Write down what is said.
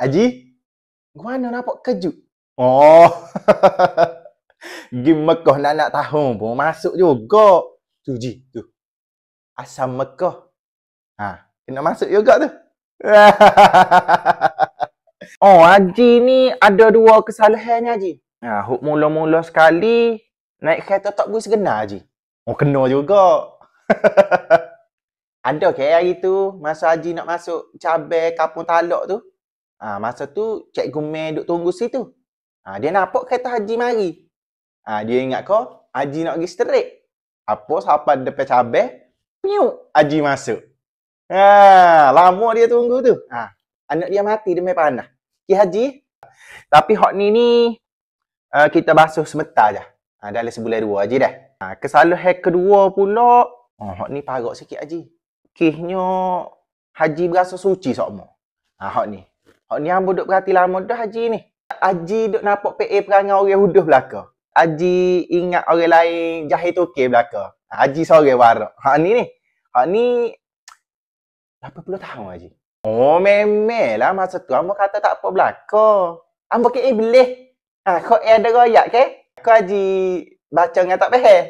Haji, mana nampak kejut? Oh, pergi Mekah nak tahun pun masuk juga. Tu Ji, tu. Asam Mekah. Ha, kena masuk juga tu. Oh, Haji ni ada dua kesalahannya, Haji. Ha, huk mula-mula sekali naik kereta tak bus segenar, Haji. Oh, kena juga. Ada ke hari tu masa Haji nak masuk cabai Kampung Talak tu? Ha, masa tu Cikgu Mei duk tunggu situ. Ha, dia nampak kereta Haji mari. Ha, dia ingat kau Haji nak pergi straight. Apa sampai depan cabai, piuk Haji masuk. Ha, lama dia tunggu tu. Ha, anak dia mati demi panah. Okey Haji. Tapi hak ni kita basuh sebentar je. Ha, dalam sebulan dua Haji dah. Ha, kesalahan kedua pula, hak ni parok sikit Haji. Kisnya Haji berasa suci sokmo. Ha, hak ni hamba duk berhati lama dah Haji ni. Haji duk nampak PA perangai orang huduh belaka. Haji ingat orang lain jahil tokek belaka. Haji seorang warak. Hak ni 80 tahun Haji. Oh, memelah masa tu hamba kata tak apa belaka. Hamba ke iblis. Ha, kau ada royak ke? Kau Haji baca dengan tak faham.